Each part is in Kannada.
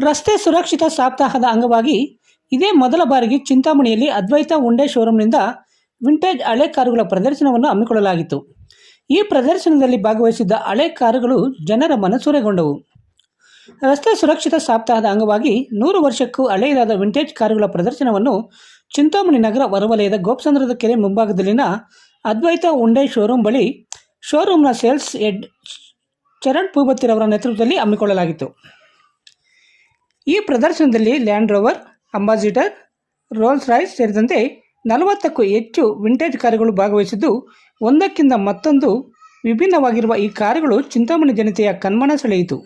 ರಸ್ತೆ ಸುರಕ್ಷಿತ ಸಪ್ತಾಹದ ಅಂಗವಾಗಿ ಇದೇ ಮೊದಲ ಬಾರಿಗೆ ಚಿಂತಾಮಣಿಯಲ್ಲಿ ಅದ್ವೈತ ಉಂಡೆ ಶೋರೂಮ್ನಿಂದ ವಿಂಟೇಜ್ ಹಳೆ ಕಾರುಗಳ ಪ್ರದರ್ಶನವನ್ನು ಹಮ್ಮಿಕೊಳ್ಳಲಾಗಿತ್ತು. ಈ ಪ್ರದರ್ಶನದಲ್ಲಿ ಭಾಗವಹಿಸಿದ್ದ ಹಳೆ ಕಾರುಗಳು ಜನರ ಮನಸೂರೆಗೊಂಡವು. ರಸ್ತೆ ಸುರಕ್ಷಿತ ಸಪ್ತಾಹದ ಅಂಗವಾಗಿ 100 ವರ್ಷಕ್ಕೂ ಹಳೆಯದಾದ ವಿಂಟೇಜ್ ಕಾರುಗಳ ಪ್ರದರ್ಶನವನ್ನು ಚಿಂತಾಮಣಿ ನಗರ ಹೊರವಲಯದ ಗೋಪಸಂದ್ರದ ಕೆರೆ ಮುಂಭಾಗದಲ್ಲಿನ ಅದ್ವೈತ ಉಂಡೆ ಶೋರೂಮ್ ಬಳಿ ಶೋರೂಮ್ನ ಸೇಲ್ಸ್ ಹೆಡ್ ಚರಣ್ ಪೂಬತ್ತಿರವರ ನೇತೃತ್ವದಲ್ಲಿ ಹಮ್ಮಿಕೊಳ್ಳಲಾಗಿತ್ತು. ಈ ಪ್ರದರ್ಶನದಲ್ಲಿ Land Rover, Ambassador, Rolls Royce ಸೇರಿದಂತೆ 40ಕ್ಕೂ ಹೆಚ್ಚು ವಿಂಟೇಜ್ ಕಾರುಗಳು ಭಾಗವಹಿಸಿದ್ದು, ಒಂದಕ್ಕಿಂತ ಮತ್ತೊಂದು ವಿಭಿನ್ನವಾಗಿರುವ ಈ ಕಾರುಗಳು ಚಿಂತಾಮಣಿ ಜನತೆಯ ಕಣ್ಮನ ಸೆಳೆಯಿತು.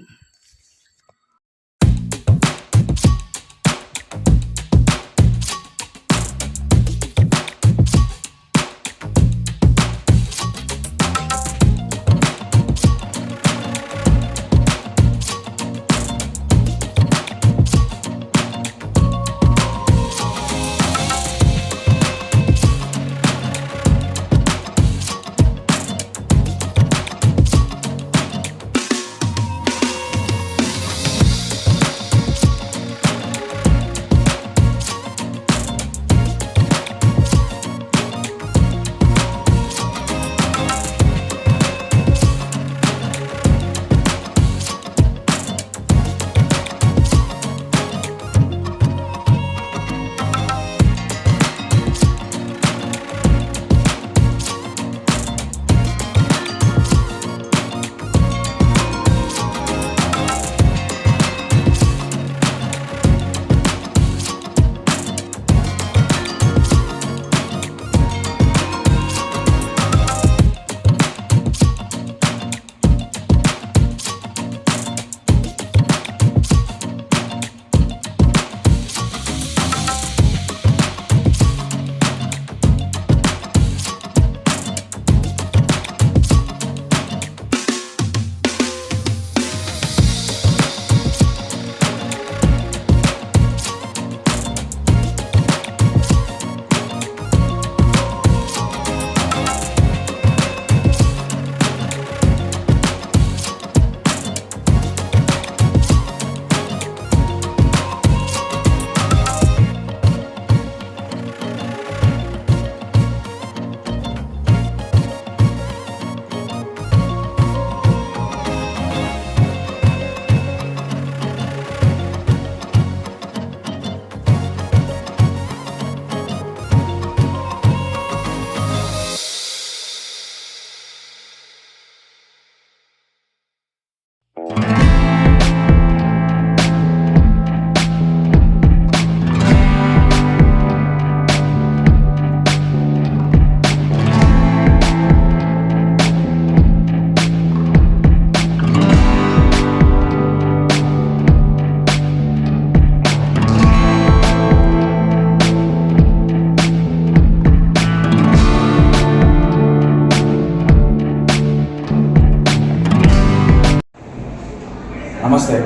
ನಮಸ್ತೆ.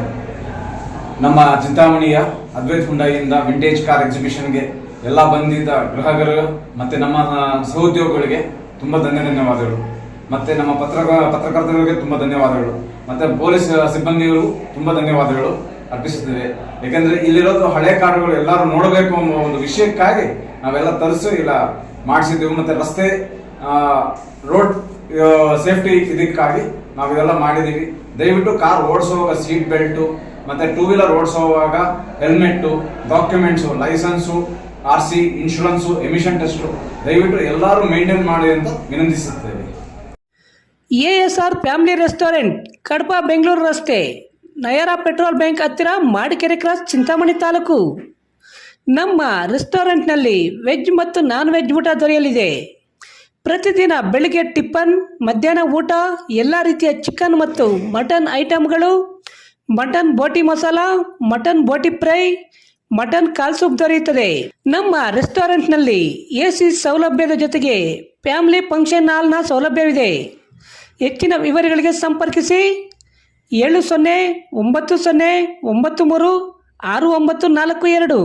ನಮ್ಮ ಚಿಂತಾಮಣಿಯ ಅದ್ವೈತ್ ಹುಂಡಾಯಿಯಿಂದ ವಿಂಟೇಜ್ ಕಾರ್ ಎಕ್ಸಿಬಿಷನ್ಗೆ ಎಲ್ಲ ಬಂದಿದ್ದ ಗ್ರಾಹಕರು ಮತ್ತು ನಮ್ಮ ಸಹೋದ್ಯೋಗಿಗಳಿಗೆ ತುಂಬ ಧನ್ಯವಾದಗಳು. ಮತ್ತು ನಮ್ಮ ಪತ್ರಕರ್ತರಿಗೆ ತುಂಬ ಧನ್ಯವಾದಗಳು. ಮತ್ತು ಪೊಲೀಸ್ ಸಿಬ್ಬಂದಿಗಳು ತುಂಬ ಧನ್ಯವಾದಗಳು ಅರ್ಪಿಸುತ್ತೇವೆ. ಏಕೆಂದರೆ ಇಲ್ಲಿರೋದು ಹಳೆ ಕಾರುಗಳು ಎಲ್ಲರೂ ನೋಡಬೇಕು ಅನ್ನೋ ಒಂದು ವಿಷಯಕ್ಕಾಗಿ ನಾವೆಲ್ಲ ತರಿಸಿ ಇಲ್ಲ ಮಾಡಿಸಿದ್ದೆವು. ಮತ್ತು ರಸ್ತೆ ರೋಡ್ ಸೇಫ್ಟಿ ಇದಕ್ಕಾಗಿ ನಾವಿದೆಲ್ಲ ಮಾಡಿದ್ದೀವಿ. ದಯವಿಟ್ಟು ಕಾರ್ ಓಡಿಸುವಾಗ ಸೀಟ್ ಬೆಲ್ಟು ಮತ್ತು 2 ವೀಲರ್ ಓಡಿಸುವಾಗ helmet, documents, license, RC, insurance, emission test ದಯವಿಟ್ಟು ಎಲ್ಲರೂ ಮೇಂಟೈನ್ ಮಾಡಿ ಅಂತ ವಿನಂತಿಸುತ್ತೇವೆ. ASR family restaurant, Kadapa, Bengaluru ರಸ್ತೆ, ನಯರಾ ಪೆಟ್ರೋಲ್ ಬ್ಯಾಂಕ್ ಹತ್ತಿರ, ಮಾಡಿಕೆರೆ ಕ್ರಾಸ್, ಚಿಂತಾಮಣಿ ತಾಲೂಕು. ನಮ್ಮ ರೆಸ್ಟೋರೆಂಟ್ನಲ್ಲಿ ವೆಜ್ ಮತ್ತು ನಾನ್ ವೆಜ್ ಊಟ ದೊರೆಯಲಿದೆ. ಪ್ರತಿದಿನ ಬೆಳಿಗ್ಗೆ ಟಿಫನ್, ಮಧ್ಯಾಹ್ನ ಊಟ, ಎಲ್ಲ ರೀತಿಯ ಚಿಕನ್ ಮತ್ತು ಮಟನ್ ಐಟಮ್ಗಳು, mutton boti masala, mutton boti fry, mutton ಕಾಲ್ ಸೂಪ್ ದೊರೆಯುತ್ತದೆ. ನಮ್ಮ ರೆಸ್ಟೋರೆಂಟ್ನಲ್ಲಿ AC ಸೌಲಭ್ಯದ ಜೊತೆಗೆ ಫ್ಯಾಮಿಲಿ ಫಂಕ್ಷನ್ ಹಾಲ್ನ ಸೌಲಭ್ಯವಿದೆ. ಹೆಚ್ಚಿನ ವಿವರಗಳಿಗೆ ಸಂಪರ್ಕಿಸಿ 7090936942.